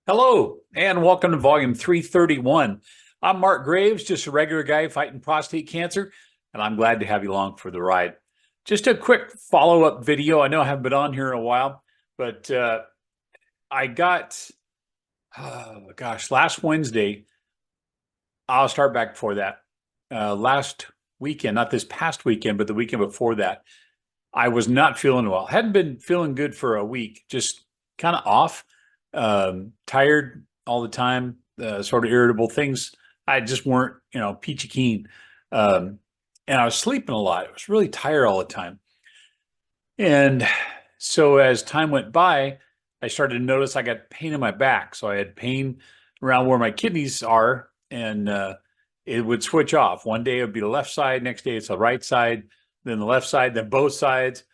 Hello, and welcome to volume 331. I'm Mark Graves, just a regular guy fighting prostate cancer, and I'm glad to have you along for the ride. Just a quick follow-up video. I know I haven't been on here in a while, but I got, last Wednesday, I'll start back before that. Last weekend, not this past weekend, but the weekend before that, I was not feeling well. Hadn't been feeling good for a week, just kind of off, tired all the time, sort of irritable things. I just weren't, peachy keen. And I was sleeping a lot. I was really tired all the time. And so as time went by, I started to notice I got pain in my back. So I had pain around where my kidneys are, and it would switch off. One day it would be the left side, next day it's the right side, then the left side, then both sides.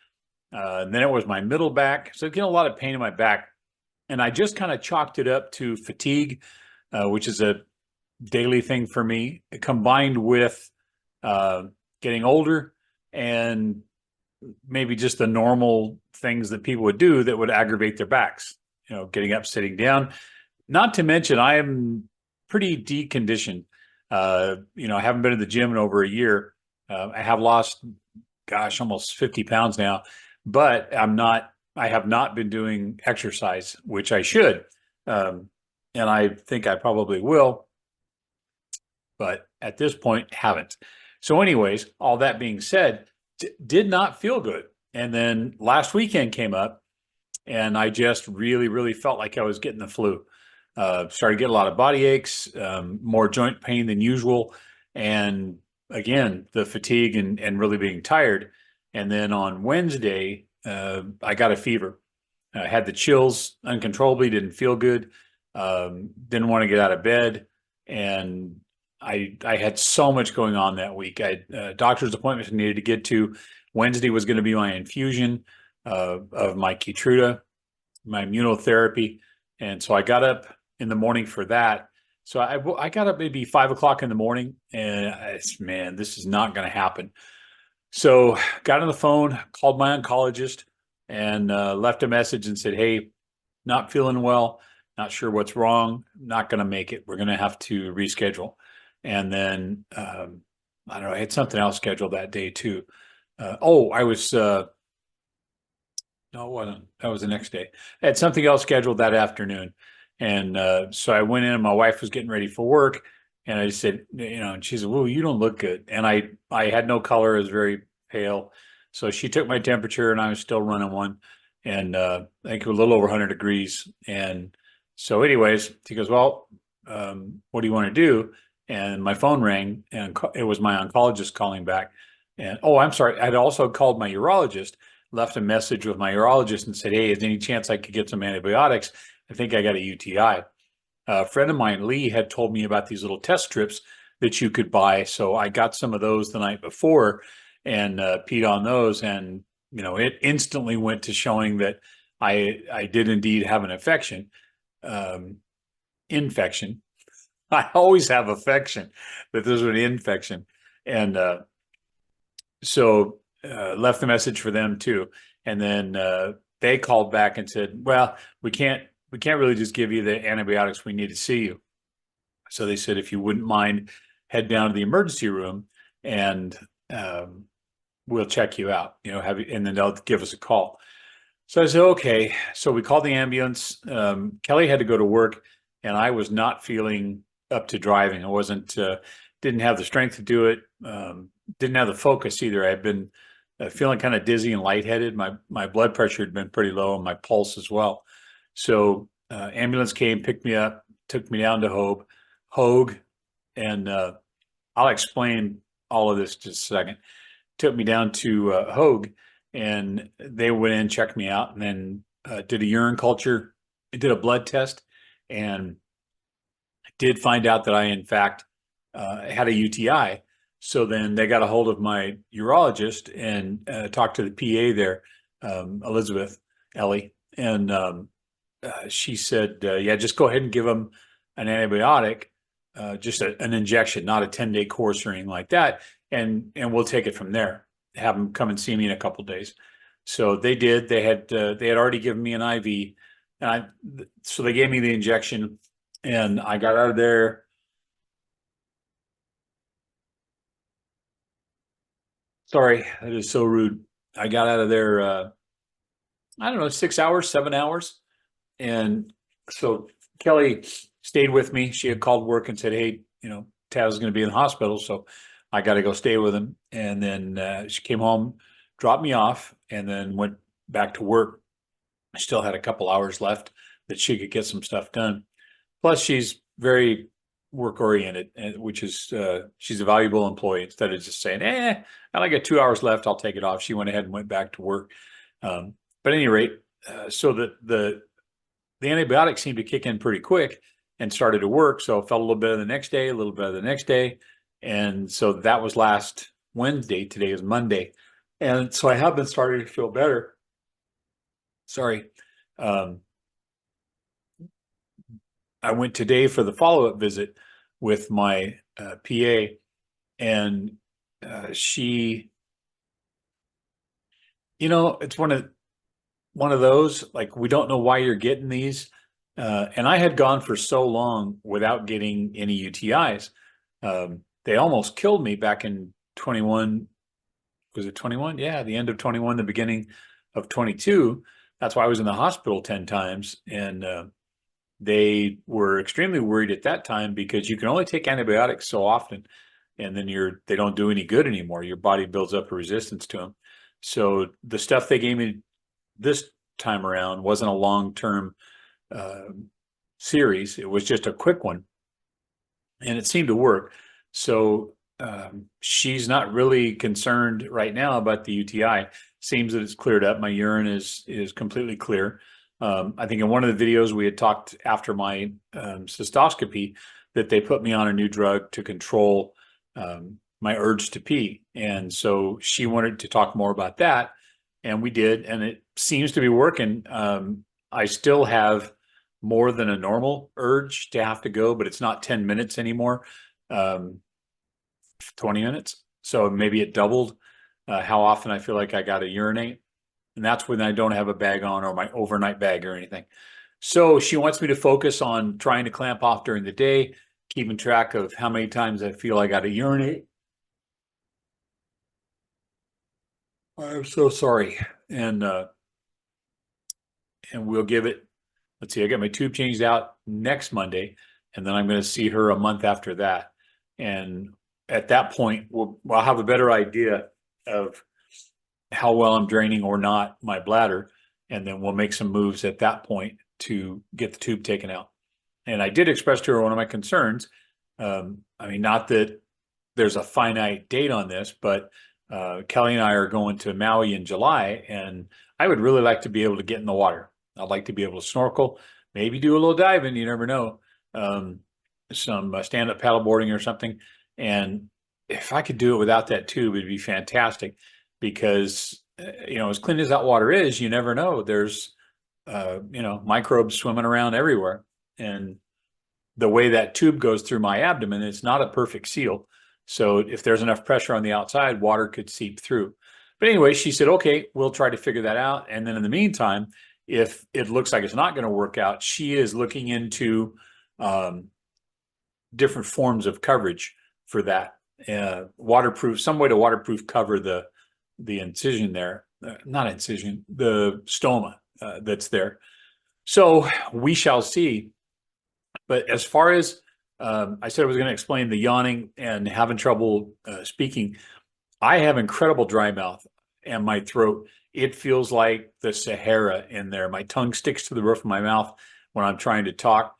And then it was my middle back. So getting a lot of pain in my back. And I just kind of chalked it up to fatigue, which is a daily thing for me, combined with getting older and maybe just the normal things that people would do that would aggravate their backs, getting up, sitting down. Not to mention, I am pretty deconditioned. I haven't been to the gym in over a year. I have lost, almost 50 pounds now, but I have not been doing exercise, which I should. And I think I probably will, but at this point, haven't. So anyways, all that being said, did not feel good. And then last weekend came up and I just really, really felt like I was getting the flu. Started getting a lot of body aches, more joint pain than usual. And again, the fatigue and really being tired. And then on Wednesday, I got a fever. I had the chills uncontrollably, didn't feel good, didn't want to get out of bed. And I had so much going on that week. I had doctor's appointments I needed to get to. Wednesday was going to be my infusion of my Keytruda, my immunotherapy. And so I got up in the morning for that. So I got up maybe 5 o'clock in the morning, and man, this is not going to happen. So got on the phone, called my oncologist, and left a message and said, hey, not feeling well, not sure what's wrong, not going to make it. We're going to have to reschedule. And then, I don't know, I had something else scheduled that day too. No, it wasn't. That was the next day. I had something else scheduled that afternoon. And so I went in and my wife was getting ready for work. And I said, and she said, well, you don't look good. And I had no color. I was very pale. So she took my temperature and I was still running one. And I think it was a little over 100 degrees. And so anyways, she goes, well, what do you want to do? And my phone rang and it was my oncologist calling back. And, oh, I'm sorry. I'd also called my urologist, left a message with my urologist and said, hey, is there any chance I could get some antibiotics? I think I got a UTI. A friend of mine, Lee, had told me about these little test strips that you could buy. So I got some of those the night before and peed on those. And, it instantly went to showing that I did indeed have an infection. I always have affection, but this was an infection. And so left the message for them too. And then they called back and said, well, we can't really just give you the antibiotics. We need to see you. So they said, if you wouldn't mind, head down to the emergency room and we'll check you out, and then they'll give us a call. So I said, okay. So we called the ambulance. Kelly had to go to work and I was not feeling up to driving. I wasn't, didn't have the strength to do it. Didn't have the focus either. I'd been feeling kind of dizzy and lightheaded. My blood pressure had been pretty low and my pulse as well. So ambulance came, picked me up, took me down to Hoag, and I'll explain all of this just a second. Took me down to Hoag, and they went in, checked me out, and then did a urine culture, did a blood test, and did find out that I, in fact, had a UTI. So then they got a hold of my urologist and talked to the PA there, Ellie, and she said, yeah, just go ahead and give them an antibiotic, just an injection, not a 10-day course or anything like that. And we'll take it from there. Have them come and see me in a couple of days. So they did. They had already given me an IV. And so they gave me the injection and I got out of there. Sorry, that is so rude. I got out of there, I don't know, 6 hours, 7 hours. And so Kelly stayed with me. She had called work and said, hey, Taz is going to be in the hospital. So I got to go stay with him. And then she came home, dropped me off, and then went back to work. I still had a couple hours left that she could get some stuff done. Plus, she's very work oriented, which is she's a valuable employee. Instead of just saying, I got 2 hours left, I'll take it off. She went ahead and went back to work. But at any rate, so the antibiotics seemed to kick in pretty quick and started to work. So I felt a little better the next day, a little better the next day. And so that was last Wednesday. Today is Monday. And so I have been starting to feel better. Sorry. I went today for the follow-up visit with my PA, and she, it's one of those, like, we don't know why you're getting these. And I had gone for so long without getting any UTIs. They almost killed me back in 21. Was it 21? Yeah, the end of 21, the beginning of 22. That's why I was in the hospital 10 times. And they were extremely worried at that time because you can only take antibiotics so often, and then they don't do any good anymore. Your body builds up a resistance to them. So the stuff they gave me this time around wasn't a long-term series. It was just a quick one, and it seemed to work. So she's not really concerned right now about the UTI. Seems that it's cleared up. My urine is completely clear. I think in one of the videos we had talked after my cystoscopy that they put me on a new drug to control my urge to pee. And so she wanted to talk more about that. And we did, and it seems to be working. I still have more than a normal urge to have to go, but it's not 10 minutes anymore, 20 minutes. So maybe it doubled how often I feel like I got to urinate. And that's when I don't have a bag on or my overnight bag or anything. So she wants me to focus on trying to clamp off during the day, keeping track of how many times I feel I got to urinate. I'm so sorry. And we'll give it, let's see, I got my tube changed out next Monday, and then I'm going to see her a month after that. And at that point, I'll have a better idea of how well I'm draining or not my bladder. And then we'll make some moves at that point to get the tube taken out. And I did express to her one of my concerns. Not that there's a finite date on this, but Kelly and I are going to Maui in July, and I would really like to be able to get in the water. I'd like to be able to snorkel, maybe do a little diving. You never know. Some stand-up paddleboarding or something. And if I could do it without that tube, it'd be fantastic. Because as clean as that water is, you never know. There's microbes swimming around everywhere. And the way that tube goes through my abdomen, it's not a perfect seal. So if there's enough pressure on the outside, water could seep through. But anyway, she said, okay, we'll try to figure that out. And then in the meantime, if it looks like it's not going to work out, she is looking into different forms of coverage for that. Waterproof, some way to waterproof cover the incision there, not incision, the stoma that's there. So we shall see. But as far as I said, I was going to explain the yawning and having trouble speaking. I have incredible dry mouth, and my throat, it feels like the Sahara in there. My tongue sticks to the roof of my mouth when I'm trying to talk.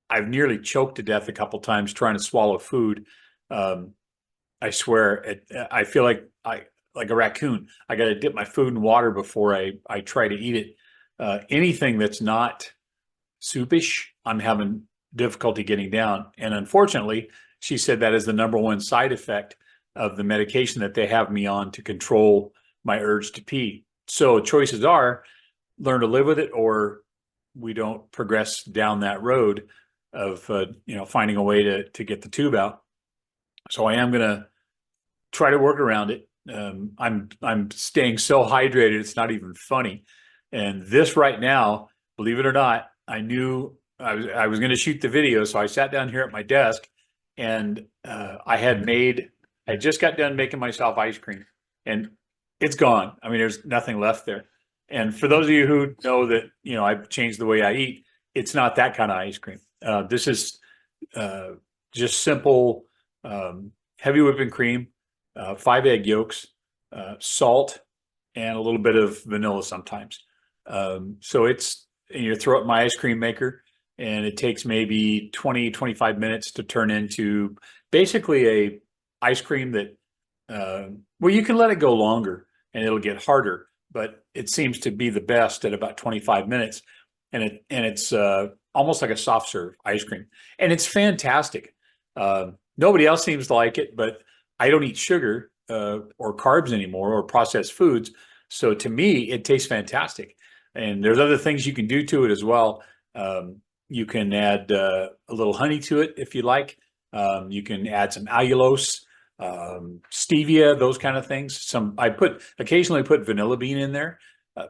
I've nearly choked to death a couple times trying to swallow food. I swear, I feel like a raccoon. I got to dip my food in water before I try to eat it. Anything that's not soupish, I'm having difficulty getting down. And unfortunately, she said that is the number one side effect of the medication that they have me on to control my urge to pee. So choices are learn to live with it, or we don't progress down that road of finding a way to get the tube out. So I am going to try to work around it. I'm staying so hydrated, it's not even funny. And this right now, believe it or not, I knew I was going to shoot the video. So I sat down here at my desk and I just got done making myself ice cream and it's gone. I mean, there's nothing left there. And for those of you who know that, I've changed the way I eat, it's not that kind of ice cream. This is just simple, heavy whipping cream, 5 egg yolks, salt, and a little bit of vanilla sometimes. So you throw it in my ice cream maker and it takes maybe 20, 25 minutes to turn into basically a ice cream that, well, you can let it go longer and it'll get harder, but it seems to be the best at about 25 minutes. And it's almost like a soft serve ice cream. And it's fantastic. Nobody else seems to like it, but I don't eat sugar or carbs anymore or processed foods. So to me, it tastes fantastic. And there's other things you can do to it as well. You can add a little honey to it if you like. You can add some allulose, stevia, those kind of things. I occasionally put vanilla bean in there,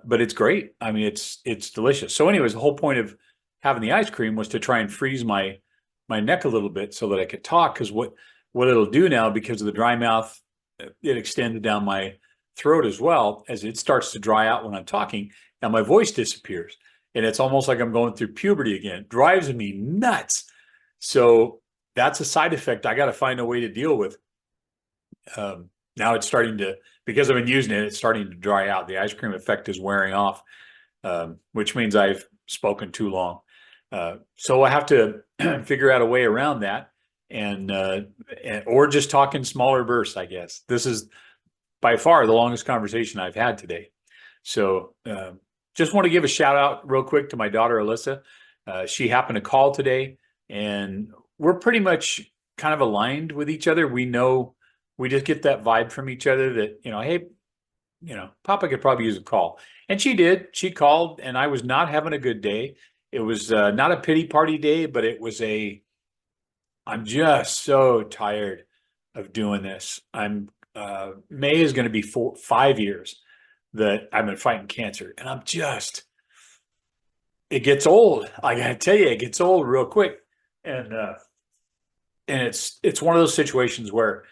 but it's great. I mean, it's delicious. So anyways, the whole point of having the ice cream was to try and freeze my neck a little bit so that I could talk. Because what it'll do now, because of the dry mouth, it extended down my throat as well, as it starts to dry out when I'm talking, and my voice disappears. And it's almost like I'm going through puberty again. It drives me nuts. So that's a side effect I got to find a way to deal with. Now it's starting to, because I've been using it, it's starting to dry out. The ice cream effect is wearing off, which means I've spoken too long. So I have to figure out a way around that, or just talk in smaller bursts, I guess. This is by far the longest conversation I've had today. So just want to give a shout out real quick to my daughter, Alyssa. She happened to call today, and we're pretty much kind of aligned with each other. We just get that vibe from each other that, hey, Papa could probably use a call. And she did. She called, and I was not having a good day. It was not a pity party day, but it was I'm just so tired of doing this. May is going to be 5 years that I've been fighting cancer, and it gets old. I gotta tell you, it gets old real quick. And it's one of those situations where,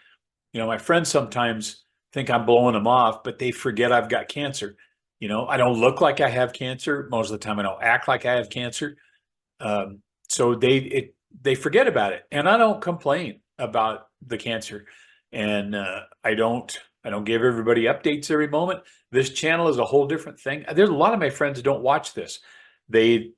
my friends sometimes think I'm blowing them off, but they forget I've got cancer. I don't look like I have cancer. Most of the time I don't act like I have cancer. So they forget about it, and I don't complain about the cancer. And I don't give everybody updates every moment. This channel is a whole different thing. There's a lot of my friends that don't watch this. They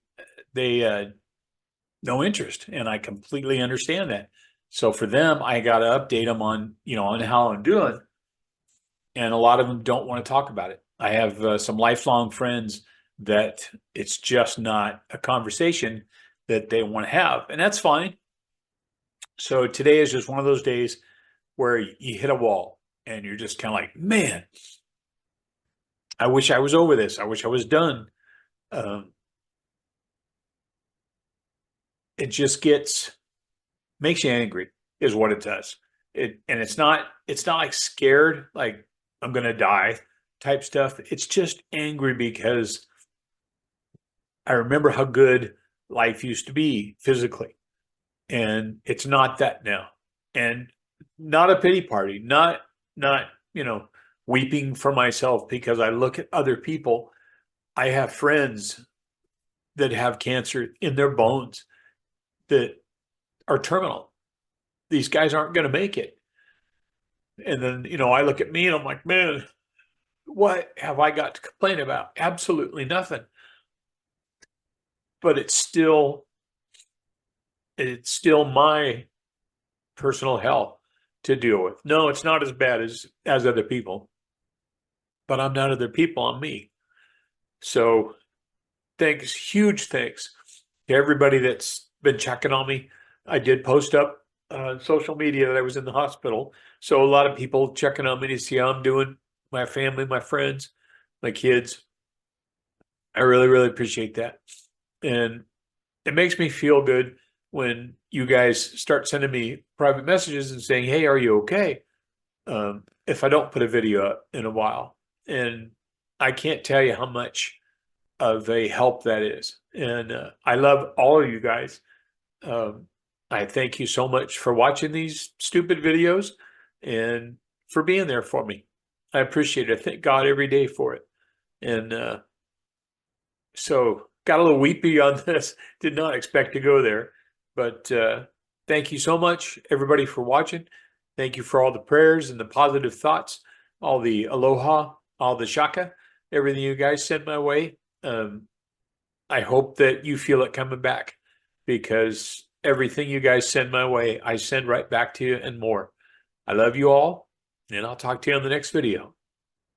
no interest, and I completely understand that. So for them, I got to update them on how I'm doing, and a lot of them don't want to talk about it. I have some lifelong friends that it's just not a conversation that they want to have, and that's fine. So today is just one of those days where you hit a wall, and you're just kind of like, man, I wish I was over this. I wish I was done. It just makes you angry is what it does. And it's not like scared, like I'm going to die type stuff. It's just angry because I remember how good life used to be physically, and it's not that now. And not a pity party, not weeping for myself, because I look at other people. I have friends that have cancer in their bones that are terminal. These guys aren't going to make it. And then, I look at me and I'm like, man, what have I got to complain about? Absolutely nothing. But it's still my personal hell to deal with. No, it's not as bad as other people, but I'm not other people, I'm me. So thanks, huge thanks to everybody that's been checking on me. I did post up on social media that I was in the hospital. So a lot of people checking on me to see how I'm doing, my family, my friends, my kids. I really, really appreciate that. And it makes me feel good when you guys start sending me private messages and saying, hey, are you okay? If I don't put a video up in a while. And I can't tell you how much of a help that is. And I love all of you guys. I thank you so much for watching these stupid videos and for being there for me. I appreciate it. I thank God every day for it. And so got a little weepy on this. Did not expect to go there. But thank you so much, everybody, for watching. Thank you for all the prayers and the positive thoughts, all the aloha, all the shaka, everything you guys sent my way. I hope that you feel it coming back, because everything you guys send my way, I send right back to you and more. I love you all, and I'll talk to you on the next video.